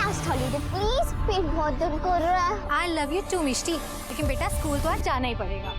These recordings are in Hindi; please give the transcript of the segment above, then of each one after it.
लास्ट हॉलीडे प्लीज, पेट बहुत दर्द कर रहा है। आई लव यू टू मिष्टी, लेकिन बेटा स्कूल तो आज जाना ही पड़ेगा।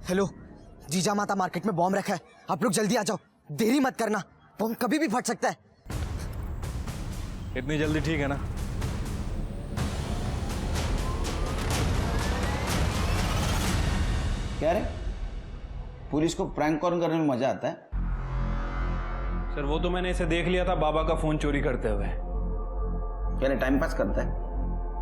हेलो, जीजा माता मार्केट में बॉम्ब रखा है, आप लोग जल्दी आ जाओ, देरी मत करना, बॉम्ब कभी भी फट सकता है। इतनी जल्दी ठीक है ना? क्या रे, पुलिस को प्रैंक कॉल करने में मजा आता है? सर वो तो मैंने इसे देख लिया था बाबा का फोन चोरी करते हुए। क्या रे, टाइम पास करता है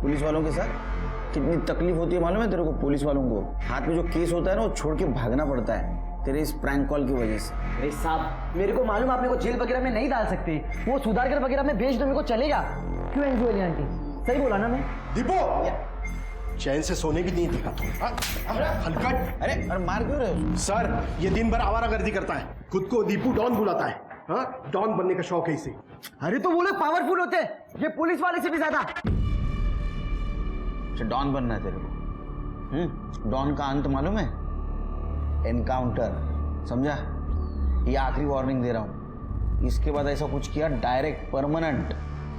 पुलिस वालों के साथ? कितनी तकलीफ होती है मालूम है तेरे को? पुलिस वालों को हाथ में जो केस होता है ना, वो छोड़ के भागना पड़ता है तेरे इस प्रैंक कॉल की वजह से। अरे साहब, मेरे को मालूम आप मेरे को जेल वगैरह में नहीं डाल सकते, वो सुधार कर वगैरह में भेज दो, मेरे को चलेगा। क्यों एंजॉय आंटी, सही बोला ना मैं? दीपो, चैन से सोने की नींद दिखा तुम। हल्का। अरे मार क्यों रहे हो? सर, ये दिन भर आवारागर्दी करता है, खुद को दीपू डॉन बुलाता है। हाँ, डॉन बनने का शौक है इसे। अरे तो वो लोग पावरफुल होते हैं, ये पुलिस वाले से भी ज्यादा। डॉन बनना है तेरे को? डॉन का अंत मालूम है? एनकाउंटर, समझा? ये आखिरी वार्निंग दे रहा हूं, इसके बाद ऐसा कुछ किया डायरेक्ट परमानेंट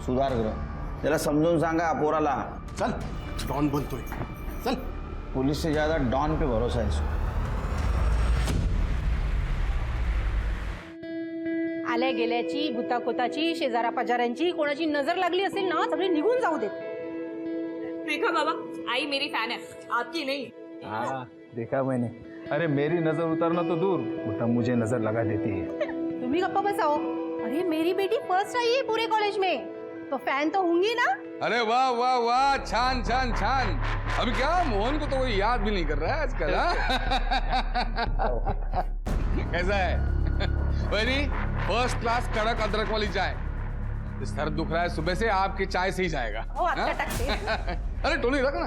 सुधार करो। त्याला समजून सांगा पोराला। चल, डॉन बनतोय, चल। पुलिस से ज्यादा डॉन पे भरोसा है इसको। आल्या गेल्याची, गुताकोताची, शेजारा पाजाऱ्यांची कोणाची नजर लागली असेल ना, सगळे निघून जाऊ देत। देखा बाबा, आई मेरी फैन है, आपकी नहीं। हाँ देखा मैंने। अरे मेरी नजर उतारना तो दूर, उल्टा मुझे नजर लगा देती है। तुम्ही गप्पा बसाओ। अरे मेरी बेटी फर्स्ट आई है पूरे कॉलेज में, तो फैन तो होंगी ना। अरे वाह वाह वाह, छान छान छान। अभी क्या मोहन को तो कोई याद भी नहीं कर रहा है आजकल। कैसा है? वेरी फर्स्ट क्लास कड़क अदरक वाली चाय। सर दुख रहा है सुबह से, आपकी चाय से ही जाएगा। अरे टोली रख ना।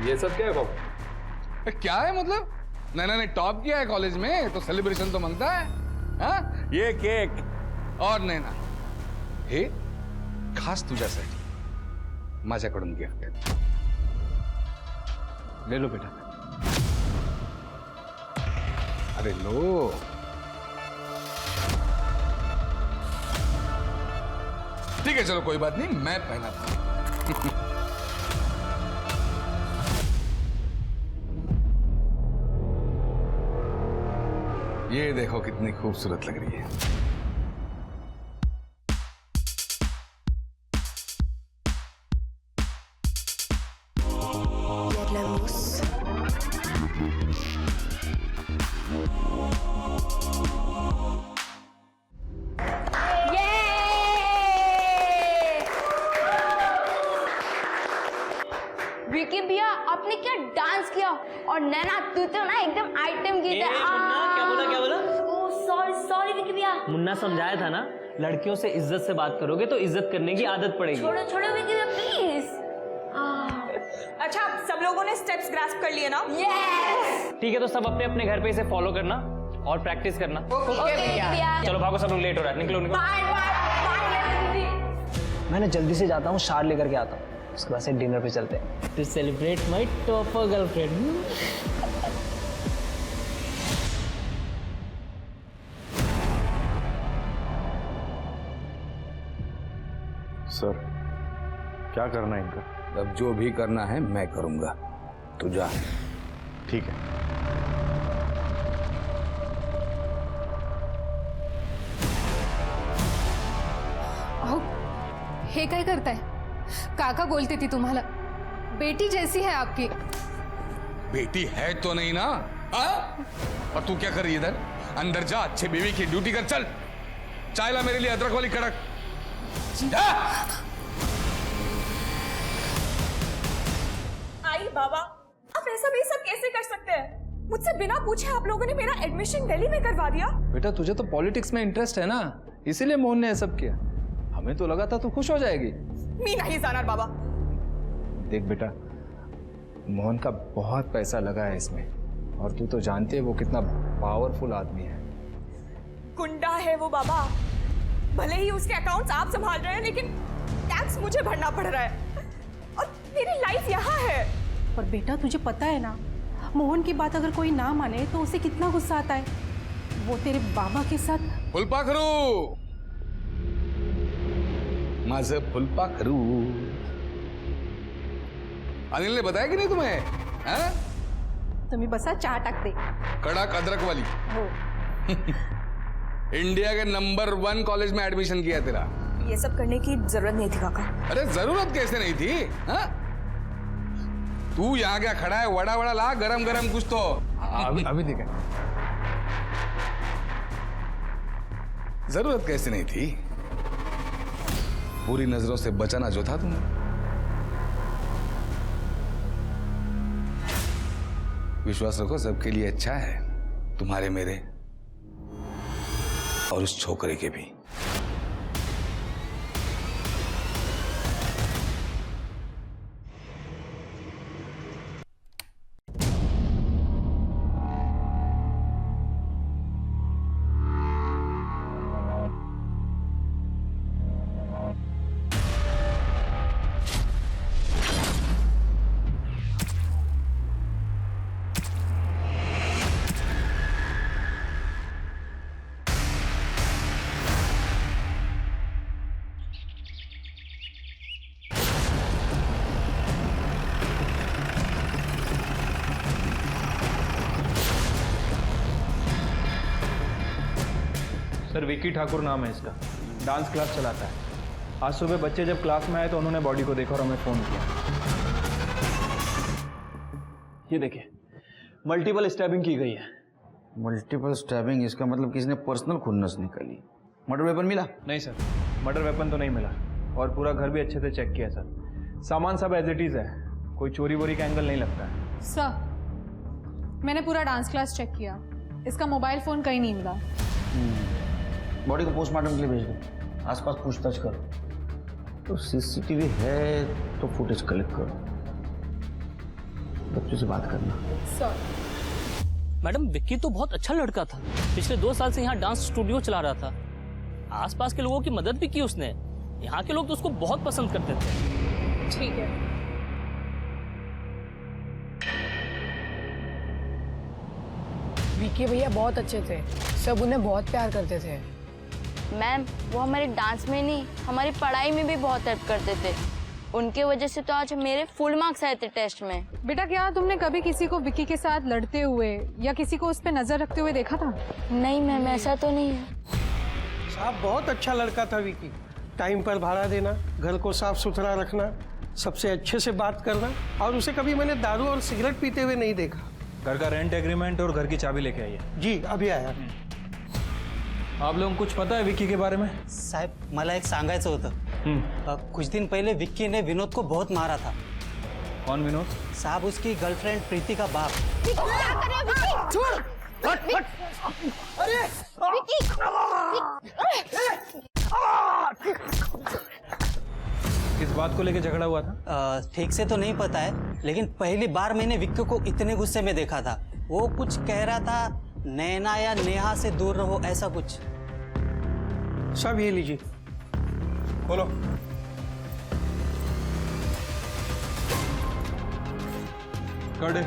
ये सब क्या है बाबू? क्या है मतलब? नहीं टॉप किया है कॉलेज में, तो सेलिब्रेशन तो बनता है। हाँ, ये केक और नैना हे खास तुझ्यासाठी माझ्याकडून गिफ्ट आहे। ले लो बेटा। अरे लो। ठीक है चलो कोई बात नहीं, मैं पहनाता हूं। ये देखो कितनी खूबसूरत लग रही है। विकी भैया, आपने क्या डांस किया, और नैना तू तो ना एकदम आइटम की क्या बोला? सॉरी विकी भैया। मुन्ना समझाया था ना, लड़कियों से इज्जत से बात करोगे तो इज्जत करने की आदत पड़ेगी। छोड़ो विकी भैया प्लीज। अच्छा, सब लोगों ने स्टेप्स ग्रास्प कर लिए ना? यस। ठीक है, तो सब अपने अपने घर पे इसे फॉलो करना और प्रैक्टिस करना। ओके भैया। चलो भागो, सब लोग लेट हो रहा है, निकलो। बाय। मैंने जल्दी से जाता हूँ, शार लेकर के आता हूँ, उसके बाद से डिनर पे चलते हैं। To celebrate my topper girlfriend. Sir क्या करना है इनका? अब जो भी करना है मैं करूंगा, तू जा। ठीक है। हे काय करताय? काका बोलते ती तुम्हाला, बेटी जैसी है आपकी। बेटी है तो नहीं ना? और तू क्या कर रही है इधर? अंदर जा, अच्छे बीवी की ड्यूटी कर। चल चाय ला मेरे लिए अदरक वाली कड़क। जा। भाई बाबा, आप ऐसा बेसब कैसे कर सकते हैं? मुझसे बिना पूछे आप लोगों ने मेरा एडमिशन दिल्ली में करवा दिया। बेटा तुझे तो पॉलिटिक्स में इंटरेस्ट है ना, इसीलिए मोहन ने ये सब किया। हमें तो लगा था तू खुश हो जाएगी। मी नहीं जाना बाबा। देख बेटा, मोहन का बहुत पैसा लगा है इसमें, और तू तो जानती है वो कितना पावरफुल आदमी है। गुंडा है वो बाबा। भले ही उसके अकाउंट्स आप संभाल रहे हैं, लेकिन टैक्स मुझे भरना पड़ रहा है और मेरी लाइफ यहाँ है। पर बेटा तुझे पता है ना, मोहन की बात अगर कोई ना माने तो उसे कितना गुस्सा आता है। वो तेरे बाबा के साथ फुलपाखरू, माझं फुलपाखरू। अनिल ने बताया कि नहीं तुम्हें? हाँ? तुम्ही बसा, चहा टाकते। कड़क अदरक वाली। हो। इंडिया के नंबर 1 कॉलेज में एडमिशन किया तेरा। ये सब करने की जरूरत नहीं थी काका। अरे जरूरत कैसे नहीं थी? हाँ? तू यहाँ क्या खड़ा है? वड़ा वड़ा ला, गरम गरम कुछ तो। अभी ठीक है। जरूरत कैसे नहीं थी? पूरी नजरों से बचाना जो था तुम्हें। विश्वास रखो, सबके लिए अच्छा है, तुम्हारे मेरे और उस छोकरे के भी। सर विक्की ठाकुर नाम है इसका, डांस क्लास चलाता है। आज सुबह बच्चे जब क्लास में आए तो उन्होंने बॉडी को देखा और हमें फ़ोन किया। ये देखिए, मल्टीपल स्टैबिंग की गई है। मल्टीपल स्टैबिंग, इसका मतलब किसी ने पर्सनल खुन्नस निकाली। मर्डर वेपन मिला? नहीं सर, मर्डर वेपन तो नहीं मिला, और पूरा घर भी अच्छे से चेक किया सर। सामान सब एज इट इज़ है, कोई चोरी वोरी का एंगल नहीं लगता है। सर, मैंने पूरा डांस क्लास चेक किया, इसका मोबाइल फ़ोन कहीं नहीं मिला। बॉडी को पोस्टमार्टम के लिए भेज दो, आसपास पूछताछ करो। तो सीसीटीवी है तो फुटेज कलेक्ट करो, बच्चों से बात करना। सर, मैडम विक्की तो बहुत अच्छा लड़का था, पिछले 2 साल से यहाँ डांस स्टूडियो चला रहा था। आसपास के लोगों की मदद भी की उसने। यहाँ के लोग तो उसको बहुत पसंद करते थे। ठीक है। विक्की भैया बहुत अच्छे थे, सब उन्हें बहुत प्यार करते थे। मैम, वो हमारे डांस में नहीं, हमारी पढ़ाई में भी बहुत हेल्प करते थे। उनके वजह से तो आज मेरे फुल मार्क्स आए थे टेस्ट में। बेटा, क्या तुमने कभी किसी को विक्की के साथ लड़ते हुए या किसी को उस पर नजर रखते हुए देखा था? नहीं मैम, ऐसा तो नहीं है। साहब बहुत अच्छा लड़का था विक्की। टाइम पर भाड़ा देना, घर को साफ सुथरा रखना, सबसे अच्छे से बात करना, और उसे कभी मैंने दारू और सिगरेट पीते हुए नहीं देखा। घर का रेंट एग्रीमेंट और घर की चाबी लेके आइए। जी अभी आया। आप लोगों को कुछ पता है विक्की के बारे में? साहेब, मला एक सांगायचं होतं। कुछ दिन पहले विक्की ने विनोद को बहुत मारा था। कौन विनोद? साहब, उसकी गर्लफ्रेंड प्रीति का बाप। किस बात को लेके झगड़ा हुआ था? ठीक से तो नहीं पता है, लेकिन पहली बार मैंने विक्की को इतने गुस्से में देखा था। वो कुछ कह रहा था, नैना या नेहा से दूर रहो, ऐसा कुछ। सब ये लीजिए, बोलो। कर्डे,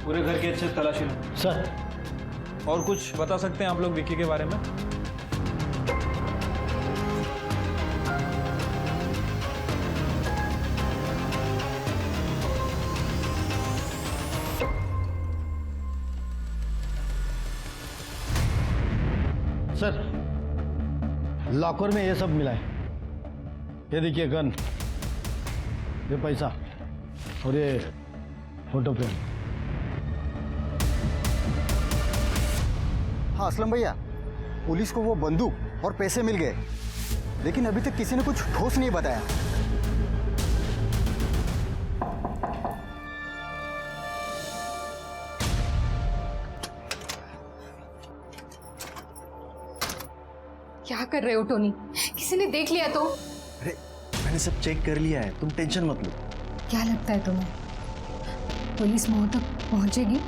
पूरे घर की अच्छे तलाशी लो। सर, और कुछ बता सकते हैं आप लोग विक्की के बारे में? सर, लॉकर में ये सब मिला है। ये देखिए गन, ये पैसा और ये फोटो फ्रेम। हाँ असलम भैया, पुलिस को वो बंदूक और पैसे मिल गए, लेकिन अभी तक किसी ने कुछ ठोस नहीं बताया। कर रहे हो टोनी? किसी ने देख लिया तो? अरे मैंने सब चेक कर लिया है, तुम टेंशन मत लो। क्या लगता है तुम्हें पुलिस मोहन तक पहुंचेगी?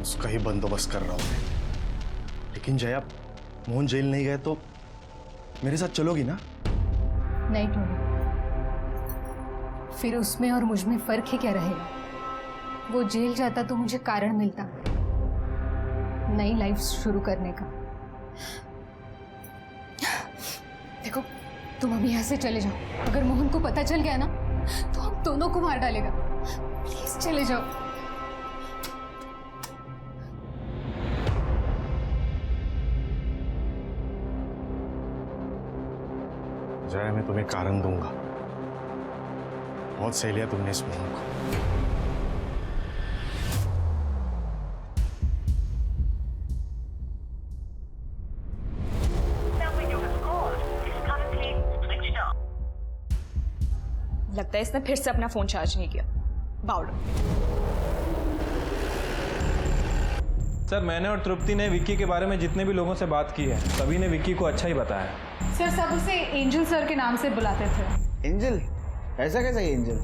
उसका ही बंदोबस्त कर रहा हूँ मैं। लेकिन जया, मोहन जेल नहीं गए तो मेरे साथ चलोगी ना? नहीं टोनी, फिर उसमें और मुझ में फर्क ही क्या रहेगा? वो जेल जाता तो मुझे कारण मिलता नई लाइफ शुरू करने का। देखो, तुम अभी यहाँ से चले जाओ। अगर मोहन को पता चल गया ना तो हम दोनों को मार डालेगा। प्लीज चले जाओ। जया, मैं तुम्हें कारण दूंगा। बहुत सही लिया तुमने इस मोहन को। लगता है इसने फिर से अपना फोन चार्ज नहीं किया। बावड़ा। सर, मैंने और तृप्ति ने विक्की के बारे में जितने भी लोगों से बात की है, सभी ने विक्की को अच्छा ही बताया। सर, सब उसे एंजल सर के नाम से बुलाते थे। एंजल? ऐसा कैसा एंजल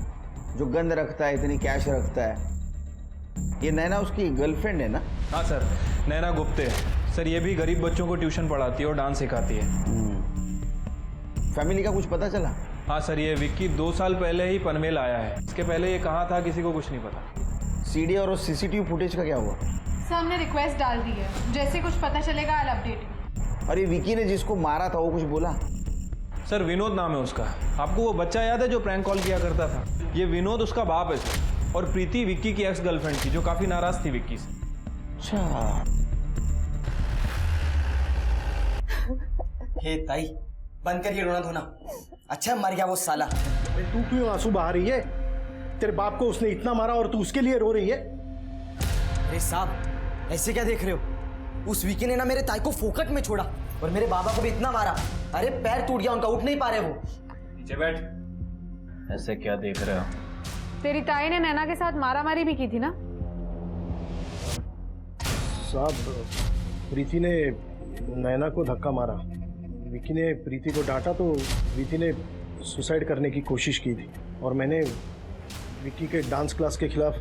जो गंद रखता है, इतनी कैश रखता है? ये नैना उसकी गर्लफ्रेंड है ना? हाँ सर, नैना गुप्ते। सर, ये भी गरीब बच्चों को ट्यूशन पढ़ाती है और डांस सिखाती है। फैमिली का कुछ पता चला? हाँ सर, ये विक्की 2 साल पहले ही पनवेल आया है। इसके पहले ये कहाँ था किसी को कुछ नहीं पता। सीडी और सीसीटीवी फुटेज का क्या हुआ? सर, हमने रिक्वेस्ट डाल दी है। जैसे कुछ पता चलेगा I'll update you। अरे विकी ने जिसको मारा था वो कुछ बोला? सर, विनोद नाम है उसका। आपको वो बच्चा याद है जो प्रैंक कॉल किया करता था? ये विनोद उसका बाप है सर। और प्रीति विक्की की एक्स गर्लफ्रेंड थी जो काफी नाराज थी विक्की से। अच्छा। हे ताई, बंद करिए रोना धोना। अच्छा मर गया वो साला। तू क्यों आंसू बहा रही है? तेरे बाप को उसने इतना मारा और तू उसके लिए रो रही है? अरे साहब, ऐसे क्या देख रहे हो? उस विकी ने ना मेरे ताई को फोकट में छोड़ा और मेरे बाबा को भी इतना मारा। अरे पैर टूट गया उनका, उठ नहीं पा रहे वो। नीचे बैठ। ऐसे क्या देख रहे हो? तेरी ताई ने नैना के साथ मारामारी भी की थी ना? साहब, प्रीति ने नैना को धक्का मारा। विकी ने प्रीति को डांटा तो प्रीति ने सुसाइड करने की कोशिश की थी और मैंने विकी के डांस क्लास के खिलाफ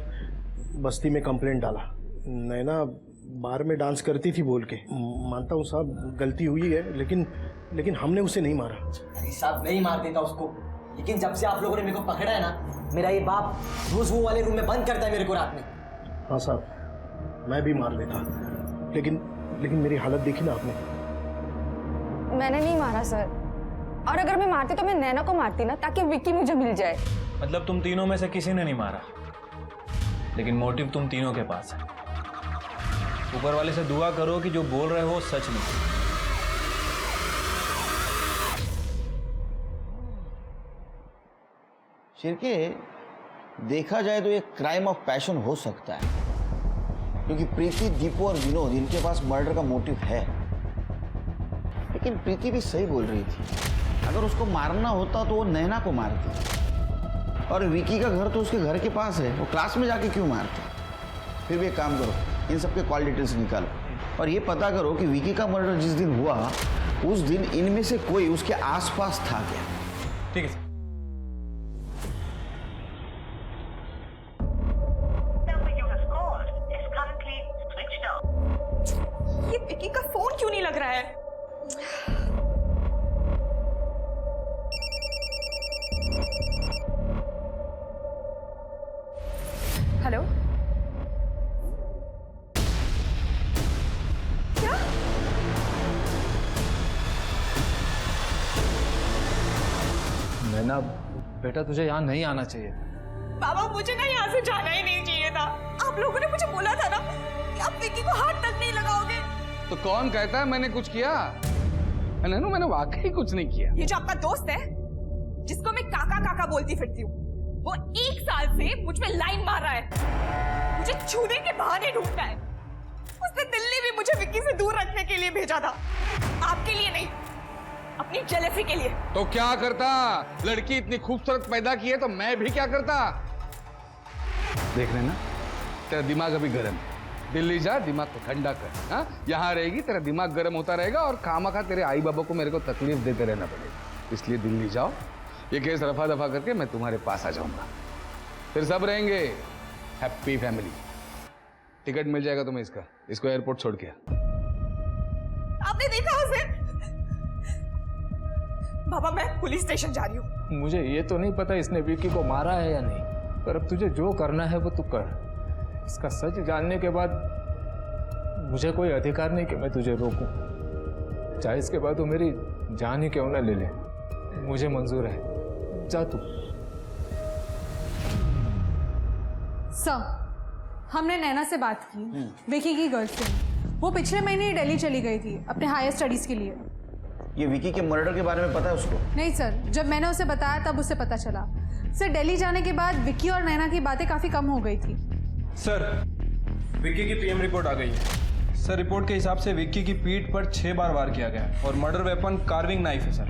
बस्ती में कंप्लेंट डाला। नैना बार में डांस करती थी बोल के। मानता हूँ साहब, गलती हुई है, लेकिन हमने उसे नहीं मारा। अरे साहब, नहीं मार देता उसको, लेकिन जब से आप लोगों ने मेरे को पकड़ा है ना, मेरा ये बाप रोज वो वाले रूम में बंद करता है मेरे को रात में। हाँ साहब, मैं भी मार देता, लेकिन मेरी हालत देखी ना आपने। मैंने नहीं मारा सर, और अगर मैं मारती तो मैं नैना को मारती ना, ताकि विक्की मुझे मिल जाए। मतलब तुम तीनों में से किसी ने नहीं मारा, लेकिन मोटिव तुम तीनों के पास है। ऊपर वाले से दुआ करो कि जो बोल रहे हो सच नहीं। शिरके, देखा जाए तो ये क्राइम ऑफ पैशन हो सकता है, क्योंकि प्रीति, दीपू और विनोद, इनके पास मर्डर का मोटिव है। लेकिन प्रीति भी सही बोल रही थी, अगर उसको मारना होता तो वो नैना को मारती, और विकी का घर तो उसके घर के पास है, वो क्लास में जाके क्यों मारती? फिर भी एक काम करो, इन सबके कॉल डिटेल्स निकालो और ये पता करो कि विकी का मर्डर जिस दिन हुआ उस दिन इनमें से कोई उसके आसपास था क्या। ठीक है। ये विकी का फोन क्यों नहीं लग रहा है? हेलो, क्या? नैना बेटा, तुझे यहाँ नहीं आना चाहिए। बाबा, मुझे ना यहाँ से जाना ही नहीं चाहिए था। आप लोगों ने मुझे बोला था ना कि आप विकी को हाथ तक नहीं लगाओगे। तो कौन कहता है मैंने कुछ किया? नैनू, मैंने वाकई कुछ नहीं किया। ये जो आपका दोस्त है, जिसको मैं काका काका बोलती फिरती हूँ, वो 1 साल से मुझ पे लाइन मार रहा है, मुझे छूने के बहाने ढूंढता है। उसने दिल्ली भी मुझे विक्की से दूर रखने के लिए भेजा था, आपके लिए नहीं, अपनी जेलसी के लिए। तो क्या करता? लड़की इतनी खूबसूरत पैदा की है तो मैं भी क्या करता? देख रहे ना, तेरा दिमाग अभी गर्म है। दिल्ली जा, दिमाग को ठंडा कर। हाँ, यहाँ रहेगी तेरा दिमाग गर्म होता रहेगा और खामखा तेरे आई बाबा को मेरे को तकलीफ देते रहना पड़ेगा। इसलिए दिल्ली जाओ, ये केस रफा दफा करके मैं तुम्हारे पास आ जाऊंगा, फिर सब रहेंगे हैप्पी फैमिली। टिकट मिल जाएगा तुम्हें इसका, इसको एयरपोर्ट छोड़ के। आपने देखा उसे? बाबा मैं पुलिस स्टेशन जा रही हूँ। मुझे ये तो नहीं पता इसने विक्की को मारा है या नहीं, पर अब तुझे जो करना है वो तू कर। इसका सच जानने के बाद मुझे कोई अधिकार नहीं कि मैं तुझे रोकूं, चाहे इसके बाद तू मेरी जान ही क्यों ना ले ले, मुझे मंजूर है। जा तू। सर, हमने नैना से बात की, विकी की गर्लफ्रेंड। वो पिछले महीने ही दिल्ली चली गई थी अपने हायर स्टडीज के लिए। ये विकी के मर्डर के बारे में पता है उसको? नहीं सर, जब मैंने उसे बताया तब उसे पता चला। सर, दिल्ली जाने के बाद विकी और नैना की बातें काफी कम हो गई थी। सर, विक्की की पीएम रिपोर्ट आ गई है। सर, रिपोर्ट के हिसाब से विक्की की पीठ पर 6 बार वार किया गया है और मर्डर वेपन कार्विंग नाइफ है सर।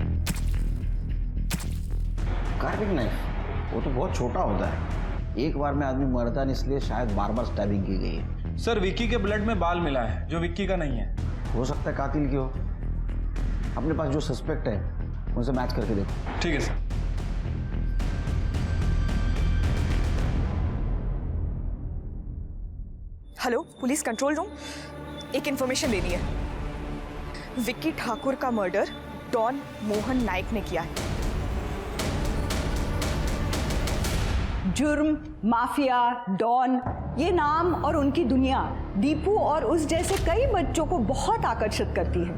Carving knife? वो तो बहुत छोटा होता है, एक बार में आदमी मरता नहीं, इसलिए शायद बार बार स्टैबिंग की गई है। सर, विक्की के ब्लड में बाल मिला है जो विक्की का नहीं है। हो सकता है कातिल की हो। अपने पास जो सस्पेक्ट है उनसे मैच करके देखो। ठीक है sir. Hello, police control room, एक इंफॉर्मेशन लेनी है। विक्की ठाकुर का मर्डर डॉन मोहन नाइक ने किया है। जुर्म, माफिया, डॉन, ये नाम और उनकी दुनिया दीपू और उस जैसे कई बच्चों को बहुत आकर्षित करती है,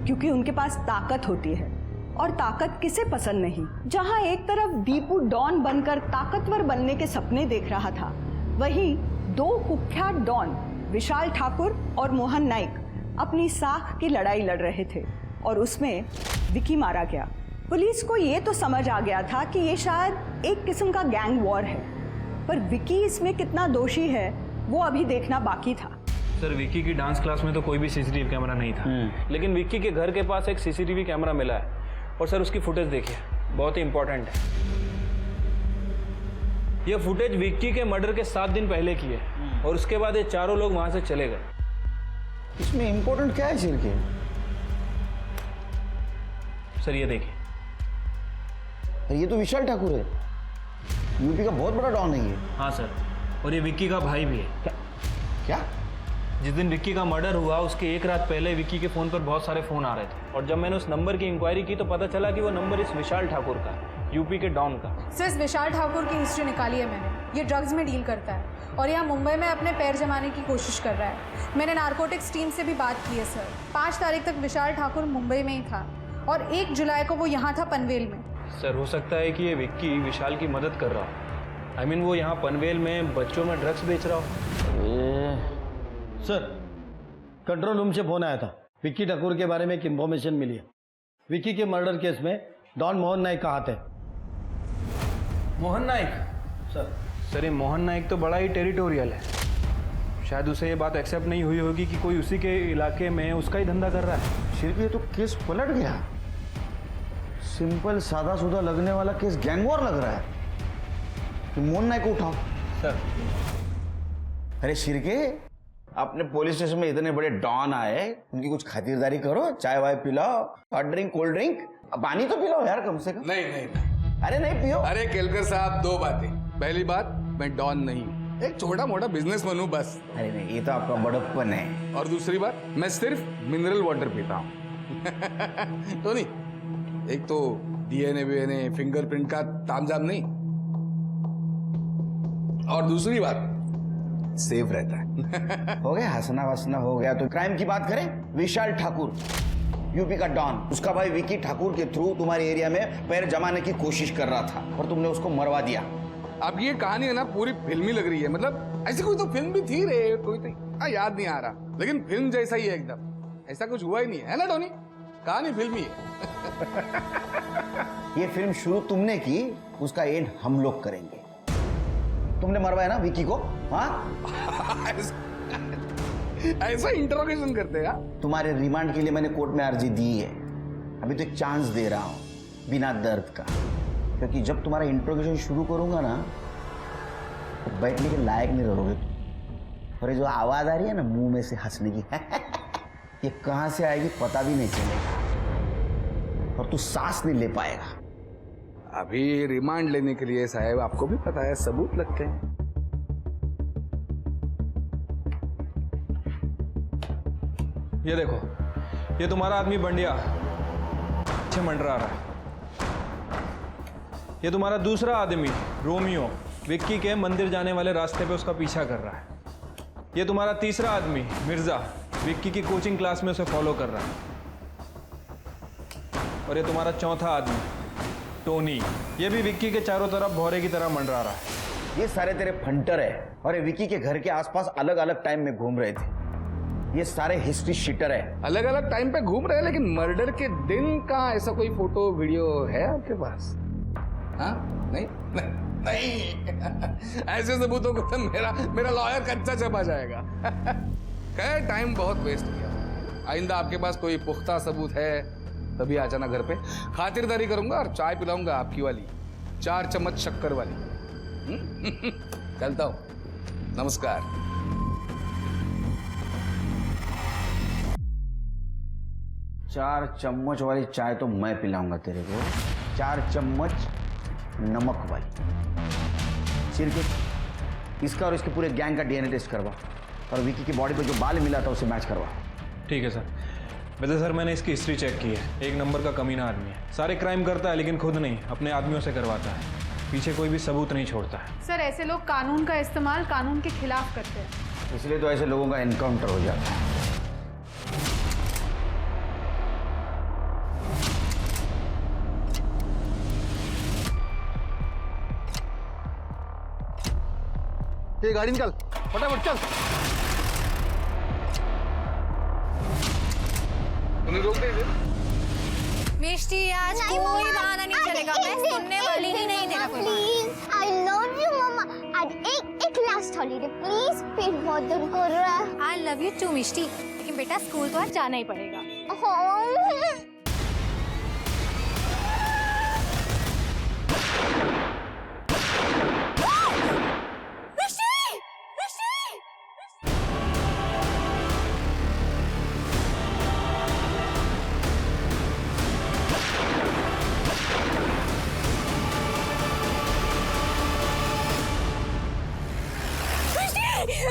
क्योंकि उनके पास ताकत होती है, और ताकत किसे पसंद नहीं। जहां एक तरफ दीपू डॉन बनकर ताकतवर बनने के सपने देख रहा था, वहीं 2 कुख्यात डॉन विशाल ठाकुर और मोहन नाइक अपनी साख की लड़ाई लड़ रहे थे, और उसमें विकी मारा गया। पुलिस को ये तो समझ आ गया था कि ये शायद एक किस्म का गैंग वॉर है, पर विकी इसमें कितना दोषी है वो अभी देखना बाकी था। सर, विक्की की डांस क्लास में तो कोई भी सीसीटीवी कैमरा नहीं था, लेकिन विक्की के घर के पास एक सीसीटीवी कैमरा मिला है, और सर उसकी फुटेज देखिए, बहुत ही इंपॉर्टेंट है। यह फुटेज विक्की के मर्डर के 7 दिन पहले की है, और उसके बाद ये चारों लोग वहां से चले गए। इसमें इंपॉर्टेंट क्या है सिर के? सर ये देखिए, ये तो विशाल ठाकुर है, यूपी का बहुत बड़ा डॉन है ये। हाँ सर, और ये विक्की का भाई भी है। क्या? जिस दिन विक्की का मर्डर हुआ उसके एक रात पहले विक्की के फ़ोन पर बहुत सारे फ़ोन आ रहे थे, और जब मैंने उस नंबर की इंक्वायरी की तो पता चला कि वो नंबर इस विशाल ठाकुर का, यूपी के डॉन का। सर, इस विशाल ठाकुर की हिस्ट्री निकाली है मैंने। ये ड्रग्स में डील करता है और यहाँ मुंबई में अपने पैर जमाने की कोशिश कर रहा है। मैंने नारकोटिक्स टीम से भी बात की है सर। 5 तारीख तक विशाल ठाकुर मुंबई में ही था, और 1 जुलाई को वो यहाँ था पनवेल में। सर, हो सकता है कि ये विक्की विशाल की मदद कर रहा हो। आई मीन वो यहाँ पनवेल में बच्चों में ड्रग्स बेच रहा हो। सर, कंट्रोल रूम से फोन आया था, विक्की ठाकुर के बारे में एक इन्फॉर्मेशन मिली है। विक्की के मर्डर केस में डॉन मोहन नाइक का हाथ है। मोहन नाइक? सर, ये मोहन नाइक तो बड़ा ही टेरिटोरियल है, शायद उसे ये बात एक्सेप्ट नहीं हुई होगी कि कोई उसी के इलाके में उसका ही धंधा कर रहा है। सिर्फ ये तो केस पलट गया। सिंपल सादा सुधा लगने वाला केस गैंग वॉर लग रहा है। तो मोहन नाइक को उठाओ। सर, अरे शिरके, अपने पुलिस स्टेशन में इतने बड़े डॉन आए, उनकी कुछ खातिरदारी करो, चाय वाय पिलाओ, हॉट ड्रिंक, कोल्ड ड्रिंक, पानी तो पिलाओ यार कम से कम। नहीं नहीं नहीं। अरे नहीं पियो। अरे केलकर साहब, 2 बातें। पहली बात, मैं डॉन नहीं, एक छोटा मोटा बिजनेसमैन हूँ बस। अरे नहीं, ये तो आपका बड़प्पन है। और दूसरी बात, मैं सिर्फ मिनरल वाटर पीता हूँ। तो नहीं, एक तो डीएनए वीएनए फिंगरप्रिंट का तामझाम नहीं, और दूसरी बात सेफ रहता है। हो गया हंसना वसना हो गया, तो क्राइम की बात करें। विशाल ठाकुर यूपी का डॉन, उसका भाई विक्की ठाकुर के थ्रू तुम्हारे एरिया में पैर जमाने की कोशिश कर रहा था और तुमने उसको मरवा दिया। अब ये कहानी है ना पूरी फिल्मी लग रही है, मतलब ऐसी कोई तो फिल्म भी थी रे, कोई तो याद नहीं आ रहा, लेकिन फिल्म जैसा ही है एकदम। ऐसा कुछ हुआ ही नहीं है ना टोनी, कहानी फिल्मी है। ये फिल्म शुरू तुमने की, उसका एंड हम लोग करेंगे। तुमने मरवाया ना विक्की को? हाँ ऐसा इंटरोगेशन करते हैं। तुम्हारे रिमांड के लिए मैंने कोर्ट में अर्जी दी है। अभी तो एक चांस दे रहा हूं बिना दर्द का, क्योंकि जब तुम्हारा इंटरोगेशन शुरू करूंगा ना तो बैठने के लायक नहीं रहोगे। और ये जो आवाज आ रही है ना मुंह में से हंसने की ये कहां से आएगी पता भी नहीं चलेगा और तू सांस नहीं ले पाएगा। अभी रिमांड लेने के लिए साहब आपको भी पता है सबूत लगते हैं। ये देखो, ये तुम्हारा आदमी बंडिया पीछे मंडरा रहा है। ये तुम्हारा दूसरा आदमी रोमियो विक्की के मंदिर जाने वाले रास्ते पे उसका पीछा कर रहा है। ये तुम्हारा तीसरा आदमी मिर्जा विक्की की कोचिंग क्लास में उसे फॉलो कर रहा है। और ये तुम्हारा चौथा आदमी टोनी, ये भी विक्की के चारों तरफ भौरे की तरह मंडरा रहा है। ये सारे तेरे फंटर है और ये विक्की के घर के आसपास अलग अलग टाइम में घूम रहे थे। ये सारे हिस्ट्री शीटर है। अलग अलग टाइम पे घूम रहे हैं, लेकिन मर्डर के दिन का ऐसा कोई फोटो वीडियो है आपके पास? हाँ? नहीं नहीं ऐसे सबूतों को तो मेरा लॉयर कच्चा चबा जाएगा। खैर टाइम बहुत वेस्ट किया। आइंदा आपके पास कोई पुख्ता सबूत है तभी आ जाना घर पे, खातिरदारी करूंगा और चाय पिलाऊंगा आपकी वाली 4 चम्मच शक्कर वाली। चलता हूं, नमस्कार। चार चम्मच वाली चाय तो मैं पिलाऊंगा तेरे को, 4 चम्मच नमक वाली। सिर्फ इसका और इसके पूरे गैंग का डीएनए टेस्ट करवा और विकी की बॉडी पे जो बाल मिला था उसे मैच करवा। ठीक है सर। वैसे सर मैंने इसकी हिस्ट्री चेक की है, 1 नंबर का कमीना आदमी है। सारे क्राइम करता है लेकिन खुद नहीं, अपने आदमियों से करवाता है। पीछे कोई भी सबूत नहीं छोड़ता है। सर ऐसे लोग कानून का इस्तेमाल कानून के खिलाफ करते हैं, इसलिए तो ऐसे लोगों का एनकाउंटर हो जाता है। ये गाड़ी निकाल, फटाफट चल। उन्हें रोक दे। मिष्टी आज कोई बहाना नहीं चलेगा, मैं सुनने वाली ही नहीं तेरा कोई प्लीज आई लव यू मम्मा, आज एक लास्ट हॉलीडे प्लीज, पेट बहुत दर्द कर रहा है। आई लव यू टू मिष्टी, लेकिन बेटा स्कूल तो आज जाना ही पड़ेगा।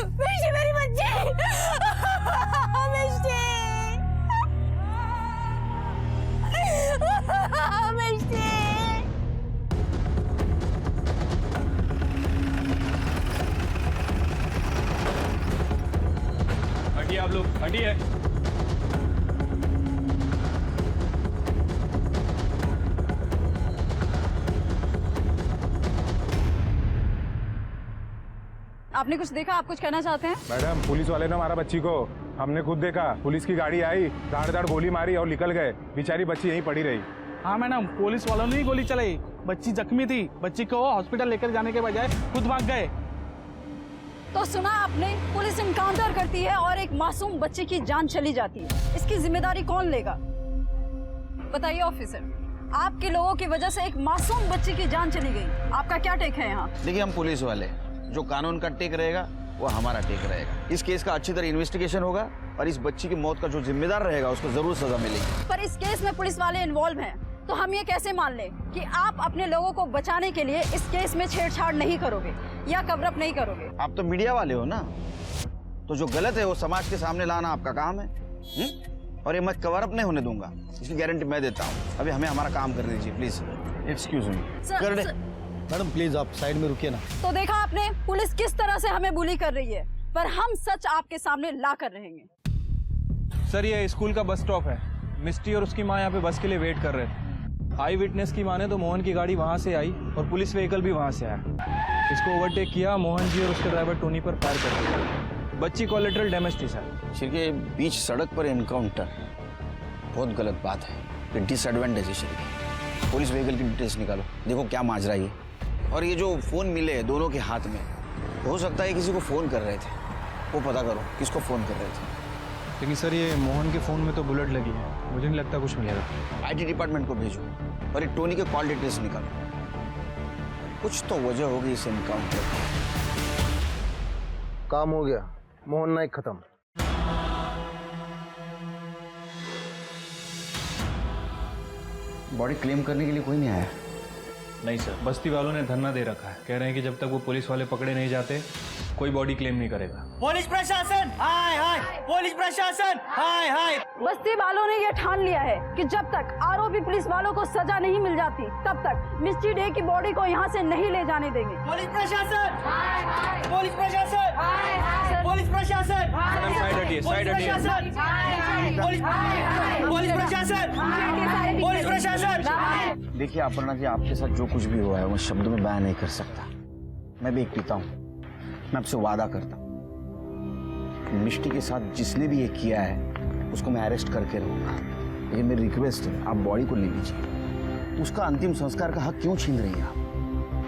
मिष्टी मेरी बच्ची, मिष्टी, मिष्टी। हटिए आप लोग, हटिए। आपने कुछ देखा? आप कुछ कहना चाहते हैं? मैडम पुलिस वाले ने मारा बच्ची को, हमने खुद देखा। पुलिस की गाड़ी आई, धाड़ गोली मारी और निकल गए। बेचारी बच्ची यहीं पड़ी रही। हाँ मैडम, पुलिस वालों ने ही गोली चलाई। बच्ची जख्मी थी, बच्ची को हॉस्पिटल लेकर जाने के बजाय खुद भाग गए। तो सुना आपने, पुलिस इनकाउंटर करती है और एक मासूम बच्चे की जान चली जाती है। इसकी जिम्मेदारी कौन लेगा? बताइए ऑफिसर, आपके लोगों की वजह से एक मासूम बच्ची की जान चली गई, आपका क्या टेक है यहाँ? देखिए हम पुलिस वाले, जो कानून का टेक रहेगा वो हमारा टेक रहेगा। इस केस का अच्छी तरह इन्वेस्टिगेशन होगा और इस बच्ची की मौत का जो जिम्मेदार रहेगा उसको जरूर सजा मिलेगी। पर इस केस में पुलिस वाले इन्वॉल्व हैं, तो हम ये कैसे मान लें कि आप अपने लोगों को बचाने के लिए इस केस में छेड़छाड़ नहीं करोगे या कवर अप नहीं करोगे? आप तो मीडिया वाले हो ना, तो जो गलत है वो समाज के सामने लाना आपका काम है। और ये मैं कवर अप नहीं होने दूंगा, इसकी गारंटी मैं देता हूँ। अभी हमें हमारा काम करने दीजिए प्लीज। Excuse me. कर दे मैडम प्लीज आप साइड में रुकिए ना। तो देखा आपने, पुलिस किस तरह से हमें बुली कर रही है, पर हम सच आपके सामने ला कर रहेंगे। सर ये स्कूल का बस स्टॉप है। मिस्टी और उसकी माँ यहाँ पे बस के लिए वेट कर रहे थे। आई विटनेस की माने तो मोहन की गाड़ी वहाँ से आई और पुलिस व्हीकल भी वहाँ से आया। इसको ओवरटेक किया, मोहन जी और उसके ड्राइवर टोनी पर फायर कर दिया। बच्ची कोलेटरल डैमेज थी सर। श्री के बीच सड़क पर एनकाउंटर बहुत गलत बात है, ये डिसएडवांटेज है। श्री पुलिस व्हीकल की डिटेल्स निकालो, देखो क्या माजरा ये। और ये जो फोन मिले दोनों के हाथ में, हो सकता है किसी को फोन कर रहे थे, वो पता करो किसको फोन कर रहे थे। लेकिन सर ये मोहन के फोन में तो बुलेट लगी है, मुझे नहीं लगता कुछ मिलेगा। आईटी डिपार्टमेंट को भेजो और ये टोनी के कॉल डिटेल्स निकालो, कुछ तो वजह होगी इस एनकाउंटर की। काम हो गया। मोहन नाइक खत्म। बॉडी क्लेम करने के लिए कोई नहीं आया? नहीं सर, बस्ती वालों ने धरना दे रखा है। कह रहे हैं कि जब तक वो पुलिस वाले पकड़े नहीं जाते कोई बॉडी क्लेम नहीं करेगा। पुलिस प्रशासन हाय हाय, पुलिस प्रशासन हाय हाय। बस्ती वालों ने ये ठान लिया है कि जब तक आरोपी पुलिस वालों को सजा नहीं मिल जाती तब तक मिस्टी डे की बॉडी को यहाँ से नहीं ले जाने देंगे। पुलिस प्रशासन, पुलिस प्रशासन, पुलिस प्रशासन, साइड हटिए, साइड हटिए। पुलिस प्रशासन, पुलिस प्रशासन। देखिए अपर्णा जी, आपके साथ जो कुछ भी हुआ है मैं शब्दों में बयान नहीं कर सकता। मैं भी एक पिता हूँ, मैं आपसे वादा करता हूँ मिष्टी के साथ जिसने भी ये किया है उसको मैं अरेस्ट करके रहूंगा। लेकिन मेरी रिक्वेस्ट है, आप बॉडी को ले लीजिए। उसका अंतिम संस्कार का हक क्यों छीन रही है आप?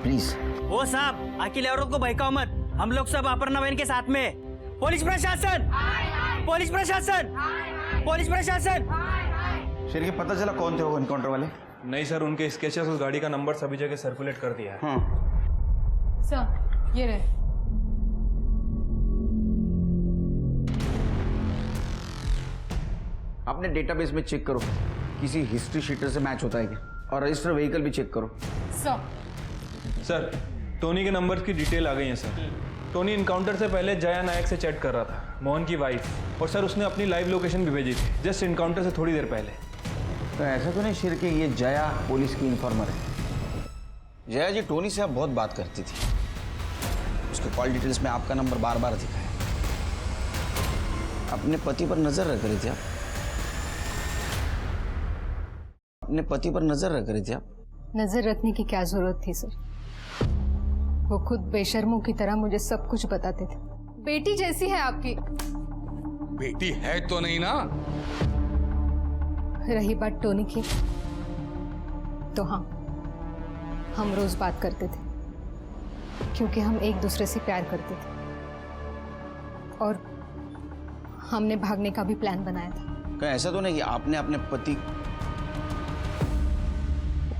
प्लीज। ओ साहब, अकेले औरत को बहकाओ मत, हम लोग सब अपर्णा बहन के साथ में। पुलिस प्रशासन, पुलिस प्रशासन, पुलिस प्रशासन। शेर के पता चला कौन थे वो एनकाउंटर वाले? नहीं सर, उनके स्केचेस उस गाड़ी का नंबर सभी जगह सर्कुलेट कर दिया है। हाँ सर ये रहे। अपने डेटाबेस में चेक करो किसी हिस्ट्री शीटर से मैच होता है क्या, और रजिस्टर व्हीकल भी चेक करो। सर टोनी के नंबर्स की डिटेल आ गई है सर। टोनी इनकाउंटर से पहले जया नायक से चैट कर रहा था, मोहन की वाइफ, और सर उसने अपनी लाइव लोकेशन भी भेजी थी जस्ट इनकाउंटर से थोड़ी देर पहले। तो ऐसा तो नहीं शेर के ये जया पुलिस की इन्फॉर्मर है? जया जी टोनी से आप बहुत बात करती थी, उसके कॉल डिटेल्स में आपका नंबर बार बार दिखा है। अपने पति पर नजर रख रहे थे आप? अपने पति पर नजर रख रहे थे आप? नजर रखने की क्या जरूरत थी सर, वो खुद बेशर्मों की तरह मुझे सब कुछ बताते थे। बेटी जैसी है आपकी। बेटी है तो नहीं ना? रही बात टोनी की, तो हाँ, हम रोज बात करते थे क्योंकि हम एक दूसरे से प्यार करते थे और हमने भागने का भी प्लान बनाया था। क्या ऐसा तो नहीं कि आपने अपने पति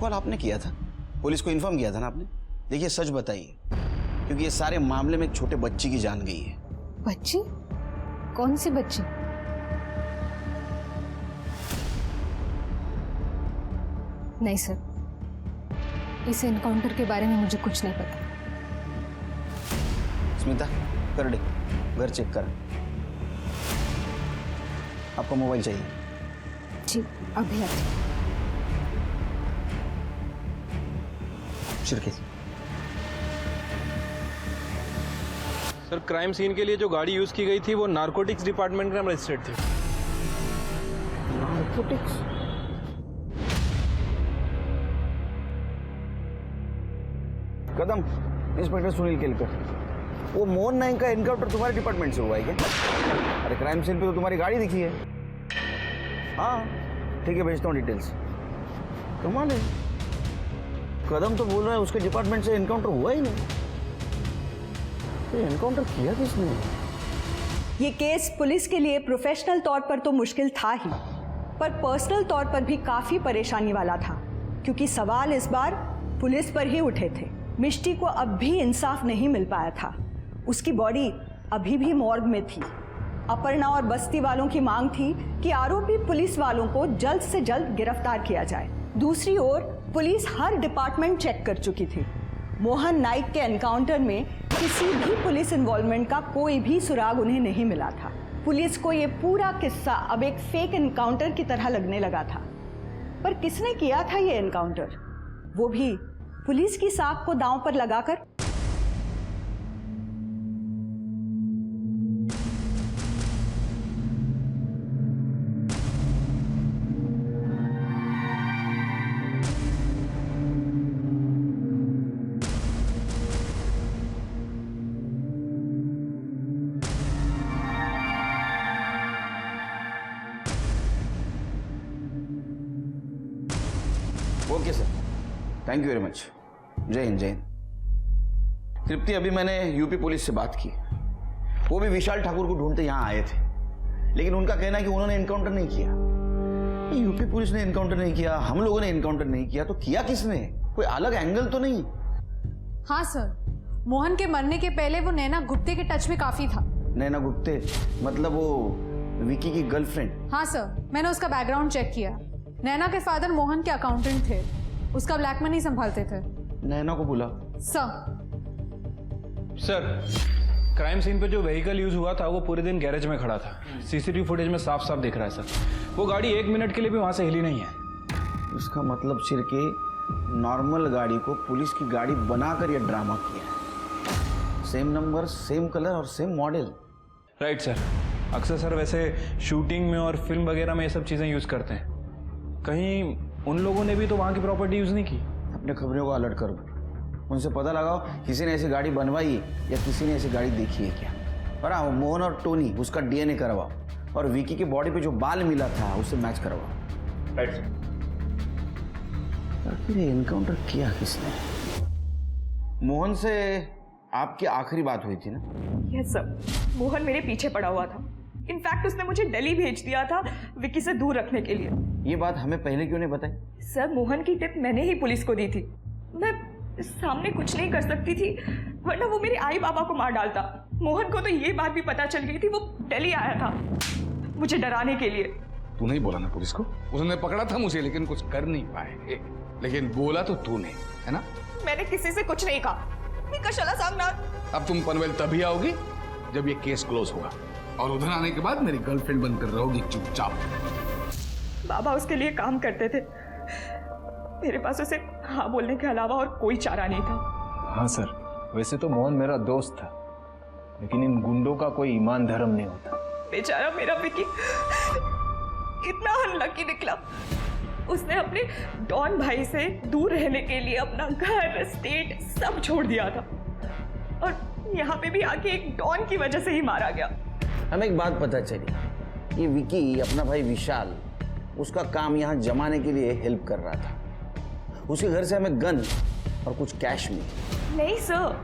कॉल आपने किया था, पुलिस को इन्फॉर्म किया था ना आपने? देखिए सच बताइए, क्योंकि ये सारे मामले में एक छोटे बच्ची की जान गई है। बच्ची? कौन सी बच्ची? नहीं सर, इस एनकाउंटर के बारे में मुझे कुछ नहीं पता। स्मिता कर दे, घर चेक कर। आपको मोबाइल चाहिए? जी अभी आते। सर क्राइम सीन के लिए जो गाड़ी यूज की गई थी वो नारकोटिक्स डिपार्टमेंट में रजिस्टर्ड थी। नारकोटिक्स? कदम, इंस्पेक्टर सुनील केलकर, वो मोहन नाइक का एनकाउंटर तुम्हारे डिपार्टमेंट से हुआ है क्या? अरे क्राइम सीन पे तो तुम्हारी गाड़ी दिखी है। हाँ ठीक है, भेजता हूँ डिटेल्स। कमाल है, कदम तो बोल रहा है उसके डिपार्टमेंट से एनकाउंटर हुआ ही नहीं। तो एनकाउंटर किया किसने? ये केस पुलिस के लिए प्रोफेशनल तौर पर तो मुश्किल था ही, पर पर्सनल तौर पर भी काफी परेशानी वाला था, क्योंकि सवाल इस बार पुलिस पर ही उठे थे। मिष्टी को अब भी इंसाफ नहीं मिल पाया था, उसकी बॉडी अभी भी मॉर्ग में थी। अपर्णा और बस्ती वालों की मांग थी कि आरोपी पुलिस वालों को जल्द से जल्द गिरफ्तार किया जाए। दूसरी ओर पुलिस हर डिपार्टमेंट चेक कर चुकी थी। मोहन नाइक के एनकाउंटर में किसी भी पुलिस इन्वॉल्वमेंट का कोई भी सुराग उन्हें नहीं मिला था। पुलिस को ये पूरा किस्सा अब एक फेक एनकाउंटर की तरह लगने लगा था। पर किसने किया था ये एनकाउंटर, वो भी पुलिस की साख को दांव पर लगाकर? Okay sir, thank you very much. जय हिंद, जय हिंद। तृप्ति, अभी मैंने यूपी पुलिस से बात की, वो भी विशाल ठाकुर को ढूंढते यहाँ आए थे, लेकिन उनका कहना है कि उन्होंने एनकाउंटर नहीं किया। यूपी पुलिस ने एनकाउंटर नहीं किया, हम लोगों ने एनकाउंटर नहीं किया, तो किया किसने? कोई अलग एंगल तो नहीं? हाँ सर, मोहन के मरने के पहले वो नैना गुप्ते के टच में काफी था। नैना गुप्ते, मतलब वो विकी की गर्लफ्रेंड? हाँ सर, मैंने उसका बैकग्राउंड चेक किया। नैना के फादर मोहन के अकाउंटेंट थे, उसका ब्लैक मनी संभालते थे। नैना को बुला। सर, क्राइम सीन पे जो व्हीकल यूज हुआ था वो पूरे दिन गैरेज में खड़ा था। सीसीटीवी फुटेज में साफ साफ दिख रहा है सर। वो गाड़ी 1 मिनट के लिए भी वहां से हिली नहीं है। इसका मतलब छिड़के नॉर्मल गाड़ी को पुलिस की गाड़ी बनाकर ये ड्रामा किया है। सेम नंबर, सेम कलर और सेम मॉडल। Right sir. अक्सर सर वैसे शूटिंग में और फिल्म वगैरह में ये सब चीजें यूज करते हैं। कहीं उन लोगों ने भी तो वहां की प्रॉपर्टी यूज नहीं की? अपने खबरों को अलर्ट करो, उनसे पता लगाओ किसी ने ऐसी गाड़ी बनवाई या किसी ने ऐसी गाड़ी देखी है क्या। और हाँ, मोहन और टोनी उसका डीएनए करवाओ और विकी के बॉडी पे जो बाल मिला था उससे मैच करवाओ। Right sir. आखिर ये एनकाउंटर किया किसने? मोहन से आपकी आखिरी बात हुई थी ना? यस सर, मोहन मेरे पीछे पड़ा हुआ था। इनफैक्ट उसने मुझे दिल्ली भेज दिया था विकी से दूर रखने के लिए। ये बात हमें पहले क्यों नहीं बताई? सर, मोहन की टिप मैंने ही पुलिस को दी थी। मैं सामने कुछ नहीं कर सकती थी, वरना वो मेरे आई बाबा को मार डालता। मोहन को तो ये बात भी पता चल गई थी, वो दिल्ली आया था मुझे डराने के लिए। तू नहीं बोला ना पुलिस को? उसने पकड़ा था मुझे लेकिन कुछ कर नहीं पाए, लेकिन बोला तो तूने, है ना? मैंने किसी से कुछ नहीं कहा। मैं कशाला सांगना। अब तुम पनवेल तभी आओगी जब ये केस क्लोज होगा, और उधर आने के बाद मेरी गर्लफ्रेंड बनकर रहोगी चुपचाप। बाबा उसके लिए काम करते थे, मेरे पास उसे हाँ बोलने के अलावा और कोई चारा नहीं था। हाँ सर, वैसे तो मोहन मेरा दोस्त था, लेकिन इन गुंडों का कोई ईमान धर्म नहीं होता। बेचारा मेरा विकी इतना अनलकी निकला। उसने अपने डॉन भाई से दूर रहने के लिए अपना घर, स्टेट सब छोड़ दिया था, और यहाँ पे भी आके एक डॉन की वजह से ही मारा गया। हमें एक बात पता चली, ये विकी अपना भाई विशाल उसका काम यहाँ जमाने के लिए हेल्प कर रहा था। उसके घर से हमें गन और कुछ कैश मिली। नहीं सर,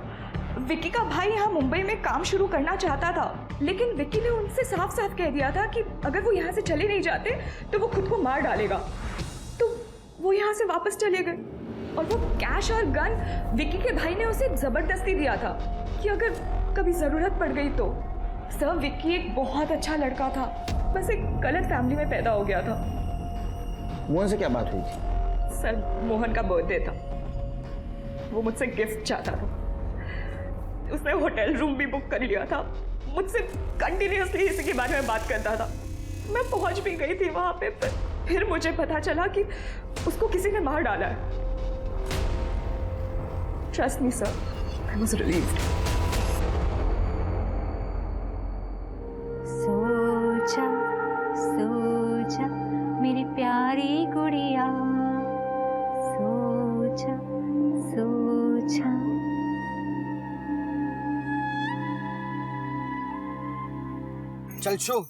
विकी का भाई यहाँ मुंबई में काम शुरू करना चाहता था, लेकिन विकी ने उनसे साफ साफ कह दिया था कि अगर वो यहाँ से चले नहीं जाते तो वो खुद को मार डालेगा। तो वो यहाँ से वापस चले गए, और वो कैश और गन विकी के भाई ने उसे जबरदस्ती दिया था कि अगर कभी जरूरत पड़ गई तो। सर, विकी एक बहुत अच्छा लड़का था, बस एक गलत फैमिली में पैदा हो गया था। मोहन से क्या बात हुई थी? सर, मोहन का बर्थडे था, वो मुझसे गिफ्ट चाहता था। उसने होटल रूम भी बुक कर लिया था, मुझसे कंटिन्यूअसली इसी के बारे में बात करता था। मैं पहुंच भी गई थी वहां पे, पर फिर मुझे पता चला कि उसको किसी ने मार डाला है। Trust me sir, I was relieved. सोचा सोचा मेरी प्यारी गुड़िया, सोचा सोचा। चल शो।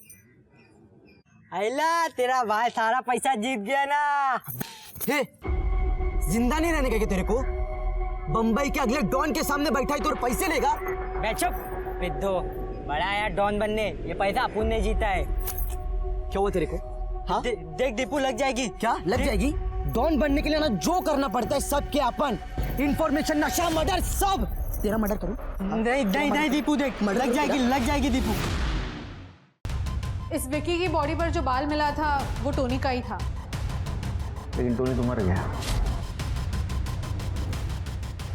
आइला, तेरा भाई सारा पैसा जीत गया ना। हे, जिंदा नहीं रहने का तेरे को? बम्बई के अगले डॉन के सामने बैठा है तो पैसे लेगा? चुप पिद्दो, बड़ा यार डॉन बनने, ये पैसा अपुन ने जीता है। क्या हुआ तेरे को? हाँ? देख दीपू, लग जाएगी। क्या लग जाएगी? डॉन बनने के लिए ना जो करना पड़ता है सबके अपन, इंफॉर्मेशन, नशा, मर्डर सब। तेरा मर्डर करूं? नहीं नहीं नहीं दीपू, देख लग जाएगी दीपू। इस विकी की बॉडी पर जो बाल मिला था वो टोनी का ही था। लेकिन टोनी तो मर गया।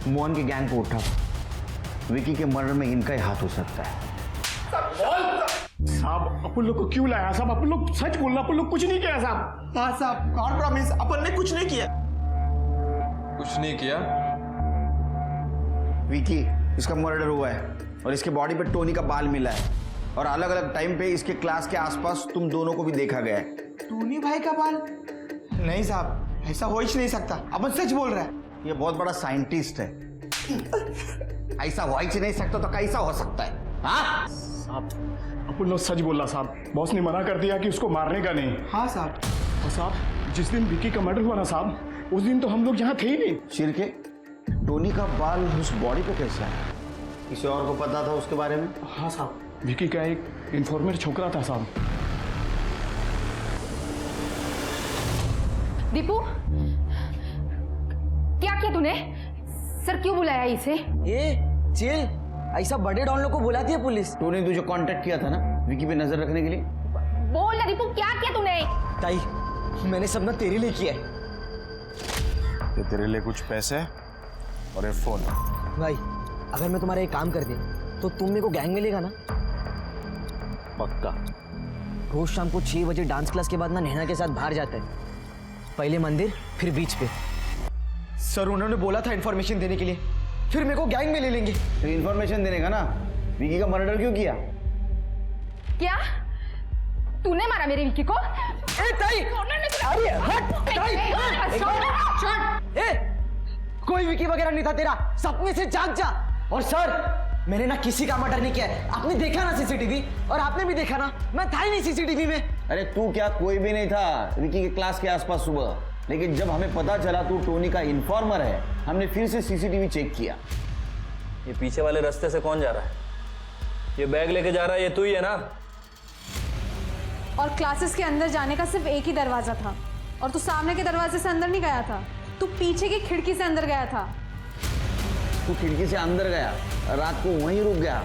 मोहन की गैंग को उठाओ, विकी के मर्डर में इनका ही हाथ हो सकता है। साहब, अपन लोग को क्यों लाया साहब? अपन लोग सच बोलना, अपन लोग कुछ नहीं किया साहब। हाँ साहब, गॉड प्रॉमिस, अपन ने कुछ नहीं किया। कुछ नहीं किया? विकी, इसका मर्डर हुआ है और इसके बॉडी पे टोनी का बाल मिला है, और अलग अलग टाइम पे इसके क्लास के आसपास तुम दोनों को भी देखा गया है। टोनी भाई का बाल? नहीं साहब, ऐसा हो ही नहीं सकता। अपन सच बोल रहा है। ये बहुत बड़ा साइंटिस्ट है। ऐसा हो ही नहीं सकता तो कैसा हो सकता है? हाँ साहब, अपन लोग सच बोला साहब। बॉस ने मना कर दिया कि उसको मारने का नहीं। हाँ साहब। और साहब, जिस दिन विकी का मर्डर हुआ ना साहब, उस दिन तो हम लोग यहाँ थे ही नहीं। शिरके, टोनी का बाल उस बॉडी पे कैसे आया? किसी और को पता था उसके बारे में? हाँ साहब, विकी का एक इन्फॉर्मर छोकरा था साहब। दीपू, क्या किया तूने? सर क्यों बुलाया इसे? ये चिल, ऐसा बड़े डॉन लोग को बुलाती है पुलिस। तूने तुझे कांटेक्ट किया था ना विकी पे नजर रखने के लिए? बोल ना दीपू, क्या किया तूने? ताई, मैंने सब ना तेरे लिए किया है। ये तेरे लिए कुछ पैसे और एक फोन। भाई अगर मैं तुम्हारा एक काम कर दिया तो तुम मेरे को गैंग में लेगा ना? पक्का। रोज शाम को 6 बजे डांस क्लास के बाद ना नैना के साथ बाहर जाता है, पहले मंदिर फिर बीच पे। सर उन्होंने बोला था इन्फॉर्मेशन देने के लिए, फिर मेरे को गैंग में ले लेंगे। तो इन्फॉर्मेशन देने का ना, विकी का मर्डर क्यों किया? क्या तूने मारा मेरे विकी को? ए ताई, अरे हट ताई, कोई विकी वगैरह नहीं था तेरा, सपने से जाग जा। और सर मैंने ना किसी का मर्डर नहीं किया है, आपने देखा ना सीसीटीवी, और आपने भी देखा ना मैं था ही नहीं सीसीटीवी में। अरे तू क्या, कोई भी नहीं था विकी के क्लास के आसपास सुबह, लेकिन जब हमें पता चला तू टोनी का इन्फॉर्मर है, हमने फिर से सीसीटीवी चेक किया। ये पीछे वाले रास्ते से कौन जा रहा है? ये बैग लेके जा रहा है, ये तू ही है ना? और क्लासेस के अंदर जाने का सिर्फ एक ही दरवाजा था, और तू सामने के दरवाजे से अंदर नहीं गया था, तू पीछे की खिड़की से अंदर गया था। तू खिड़की से अंदर गया, रात को वहीं रुक गया।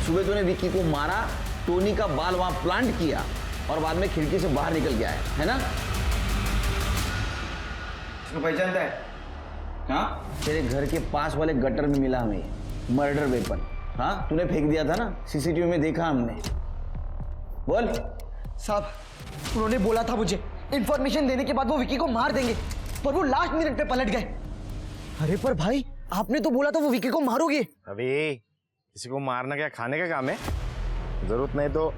सुबह तूने विक्की को मारा, टोनी का बाल वहां प्लांट किया, और बाद में खिड़की से बाहर निकल गया है ना? इसको पहचानता है? हाँ, तेरे घर के पास वाले गटर में मिला हमें मर्डर वेपन। हाँ, तूने फेंक दिया था ना, सीसीटीवी में देखा हमने। बोल। साहब उन्होंने बोला था मुझे इंफॉर्मेशन देने के बाद वो विकी को मार देंगे, पर वो लास्ट मिनट पे पलट गए। अरे पर भाई आपने तो बोला था वो विकी को मारोगे। अबे किसी को मारना क्या खाने का काम है? जरूरत नहीं तो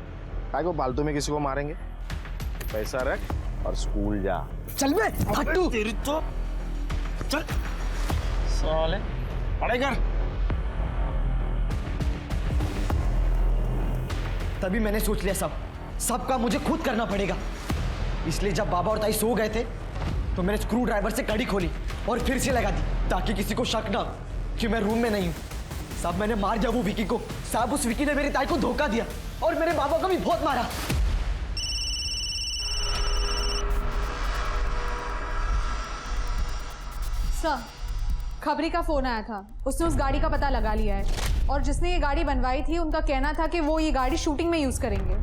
काय को फालतू में किसी को मारेंगे। पैसा रख और स्कूल जा। चल बे फट्टू। तेरी तो चल साले, पढ़ाई कर। तभी मैंने सोच लिया सबका मुझे खुद करना पड़ेगा। इसलिए जब बाबा और ताई सो गए थे तो मैंने स्क्रू ड्राइवर से कड़ी खोली और फिर से लगा दी, ताकि किसी को शक ना कि मैं रूम में नहीं हूं। साहब मैंने मार दिया वो विकी को। साहब उस विकी ने मेरी ताई को धोखा दिया और मेरे बाबा को भी बहुत मारा। सर खबरी का फोन आया था, उसने उस गाड़ी का पता लगा लिया है, और जिसने ये गाड़ी बनवाई थी उनका कहना था कि वो ये गाड़ी शूटिंग में यूज करेंगे।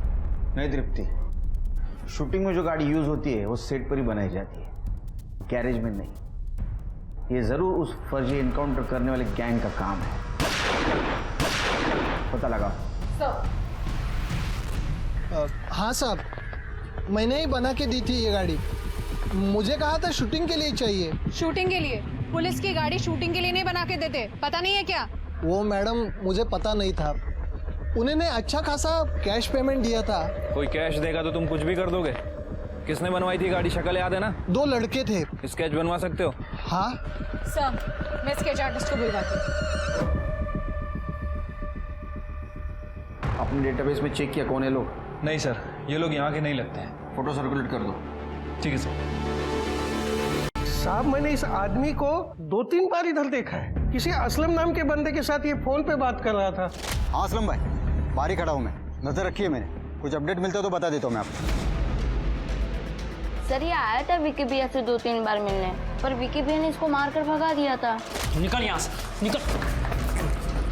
नहीं तृप्ति, शूटिंग में जो गाड़ी यूज होती है वो सेट पर ही बनाई जाती है, गैरेज में नहीं। ये जरूर उस फर्जी एनकाउंटर करने वाले गैंग का काम है। पता लगा? हाँ साहब, मैंने ही बना के दी थी ये गाड़ी। मुझे कहा था शूटिंग के लिए चाहिए। शूटिंग के लिए? पुलिस की गाड़ी शूटिंग के लिए नहीं बना के देते, पता नहीं है क्या? वो मैडम मुझे पता नहीं था, उन्होंने अच्छा खासा कैश पेमेंट दिया था। कोई कैश देगा तो तुम कुछ भी कर दोगे? किसने बनवाई थी गाड़ी, शक्ल याद है ना? 2 लड़के थे। स्केच बनवा सकते हो? हाँ सर, मैं स्केच आर्टिस्ट को बुलवाती हूँ। अपने डेटाबेस में चेक किया कौन है लोग? नहीं सर, ये लोग यहाँ के नहीं लगते हैं। फोटो सर्कुलेट कर दो। ठीक है सर। साहब मैंने इस आदमी को 2-3 बार इधर देखा है, किसी असलम नाम के बंदे के साथ ये फोन पे बात कर रहा था। हाँ असलम भाई, बाहर ही खड़ा हूँ मैं, नजर रखिए मैंने, कुछ अपडेट मिलता है तो बता देता हूँ मैं आपको। सर ये आया था विकी भैया से 2-3 बार मिलने, पर विकी भैया ने इसको मारकर भगा दिया था। निकल यहाँ से, निकल।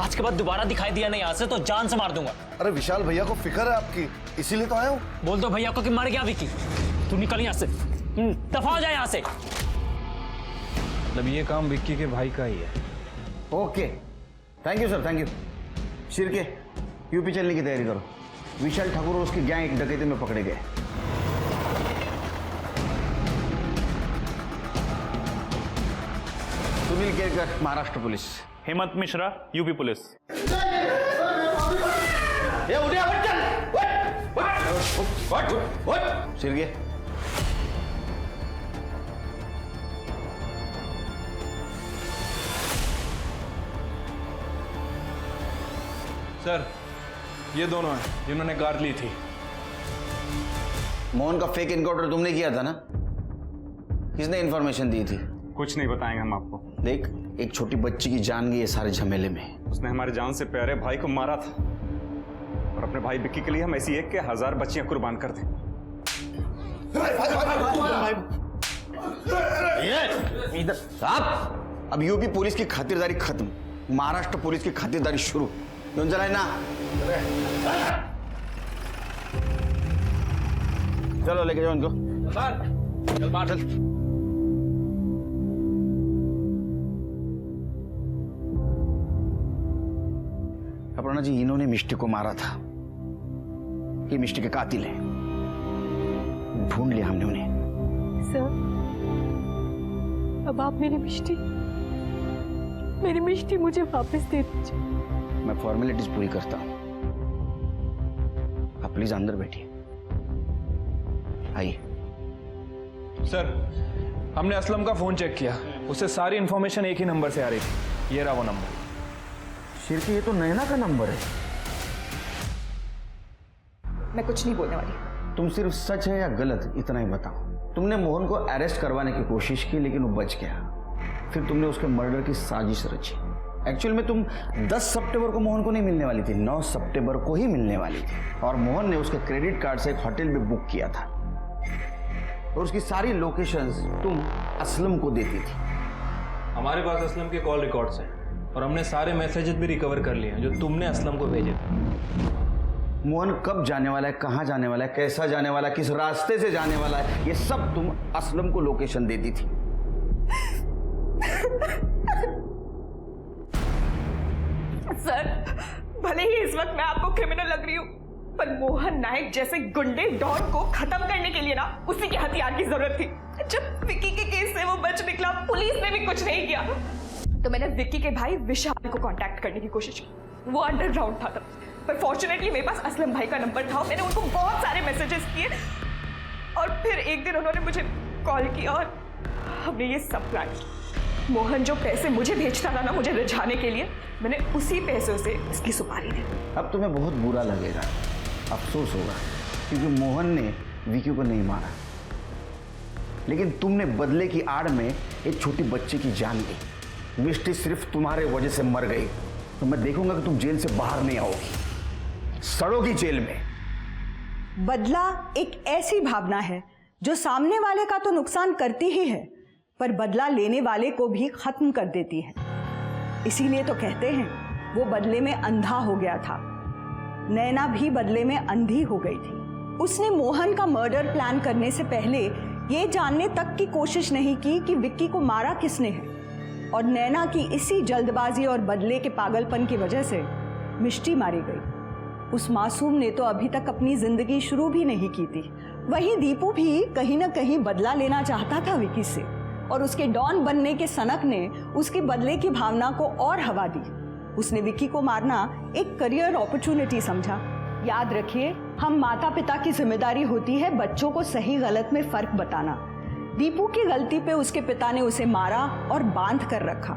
आज के बाद दोबारा दिखाई दिया नहीं यहाँ से तो जान से मार दूंगा। अरे विशाल भैया को फिक्र है आपकी, इसीलिए तो आया हूँ। बोल दो भैया को कि मर गया विकी। तू निकल यहाँ से, दफा हो जाए यहाँ से। मतलब ये काम विक्की के भाई का ही है। Okay, thank you sir, thank you. Shirke, UP चलने की तैयारी करो। विशाल ठाकुर और उसकी गैंग एक डकैती में पकड़े गए। Sunil Kerkar, Maharashtra police. Hemant Mishra, UP police. Shirke, sir ये दोनों हैं जिन्होंने कार ली थी। मोहन का फेक एनकाउंटर तुमने किया था ना? किसने इन्फॉर्मेशन दी थी? कुछ नहीं बताएंगे हम आपको। देख, एक छोटी बच्ची की जान गई है सारे झमेले में। उसने हमारे जान से प्यारे भाई को मारा था, और अपने भाई विक्की के लिए हम ऐसी एक के 1000 बच्चियां कुर्बान कर दें। इधर साहब, अब यूपी पुलिस की खातिरदारी खत्म, महाराष्ट्र पुलिस की खातिरदारी शुरू। क्यों चलाए ना? चलो लेके जाओ इनको। चल बाहर चल। अपर्णा जी, इन्होंने मिष्टी को मारा था। ये मिष्टी के कातिल हैं। ढूंढ लिया हमने उन्हें। सर, अब आप मेरी मिष्टी मुझे वापस दे दीजिए। मैं फॉर्मेलिटीज पूरी करता हूं। आप प्लीज अंदर बैठिए। आइए। सर, हमने असलम का फोन चेक किया, उससे सारी इंफॉर्मेशन एक ही नंबर से आ रही थी। ये रहा वो नंबर। शिरकी, ये तो नैना का नंबर है। मैं कुछ नहीं बोलने वाली। तुम सिर्फ सच है या गलत इतना ही बताओ। तुमने मोहन को अरेस्ट करवाने की कोशिश की, लेकिन वो बच गया। फिर तुमने उसके मर्डर की साजिश रची। एक्चुअल में तुम 10 सितंबर को मोहन को नहीं मिलने वाली थी, 9 सितंबर को ही मिलने वाली थी। और मोहन ने उसके क्रेडिट कार्ड से एक होटल में बुक किया था और उसकी सारी लोकेशंस तुम असलम को देती थी। हमारे पास असलम के कॉल रिकॉर्ड्स हैं और हमने सारे मैसेजेस भी रिकवर कर लिए हैं जो तुमने असलम को भेजे। मोहन कब जाने वाला है, कहाँ जाने वाला है, कैसा जाने वाला है, किस रास्ते से जाने वाला है, ये सब तुम असलम को लोकेशन देती थी। सर, भले ही इस वक्त मैं आपको क्रिमिनल लग रही हूँ, पर मोहन नायक जैसे गुंडे डॉन को खत्म करने के लिए ना उसी के हथियार की जरूरत थी। जब विक्की के केस से वो बच निकला, पुलिस ने भी कुछ नहीं किया, तो मैंने विक्की के भाई विशाल को कांटेक्ट करने की कोशिश की। वो अंडरग्राउंड था तब, पर फॉर्चुनेटली मेरे पास असलम भाई का नंबर था। मैंने उनको बहुत सारे मैसेजेस किए और फिर एक दिन उन्होंने मुझे कॉल किया और हमने ये सब प्लान किया। मोहन जो पैसे मुझे भेजता था ना मुझे रिझाने के लिए, मैंने उसी पैसों से उसकी सुपारी दी। अब तुम्हें बहुत बुरा लगेगा, अफसोस होगा, क्योंकि मोहन ने विक्की को नहीं मारा, लेकिन तुमने बदले की आड़ में एक छोटी बच्ची की जान ली। मिष्टी सिर्फ तुम्हारे वजह से मर गई, तो मैं देखूंगा कि तुम जेल से बाहर नहीं आओगी, सड़ोगी जेल में। बदला एक ऐसी भावना है जो सामने वाले का तो नुकसान करती ही है, पर बदला लेने वाले को भी खत्म कर देती है। इसीलिए तो कहते हैं वो बदले में अंधा हो गया था। नैना भी बदले में अंधी हो गई थी। उसने मोहन का मर्डर प्लान करने से पहले ये जानने तक की कोशिश नहीं की कि विक्की को मारा किसने है, और नैना की इसी जल्दबाजी और बदले के पागलपन की वजह से मिष्टी मारी गई। उस मासूम ने तो अभी तक अपनी जिंदगी शुरू भी नहीं की थी। वहीं दीपू भी कहीं ना कहीं बदला लेना चाहता था विक्की से, और उसके डॉन बनने के सनक ने उसके बदले की भावना को और हवा दी। उसने विक्की को मारना एक करियर अपॉर्चुनिटी समझा। याद रखिए, हम माता पिता की जिम्मेदारी होती है बच्चों को सही गलत में फर्क बताना। दीपू की गलती पे उसके पिता ने उसे मारा और बांध कर रखा,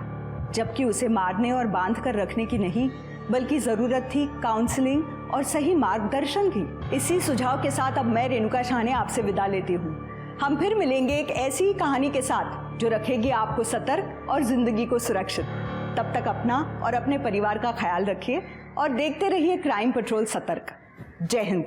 जबकि उसे मारने और बांध कर रखने की नहीं, बल्कि जरूरत थी काउंसलिंग और सही मार्गदर्शन की। इसी सुझाव के साथ अब मैं रेणुका शाह आपसे विदा लेती हूँ। हम फिर मिलेंगे एक ऐसी कहानी के साथ जो रखेगी आपको सतर्क और जिंदगी को सुरक्षित। तब तक अपना और अपने परिवार का ख्याल रखिए और देखते रहिए क्राइम पेट्रोल सतर्क। जय हिंद।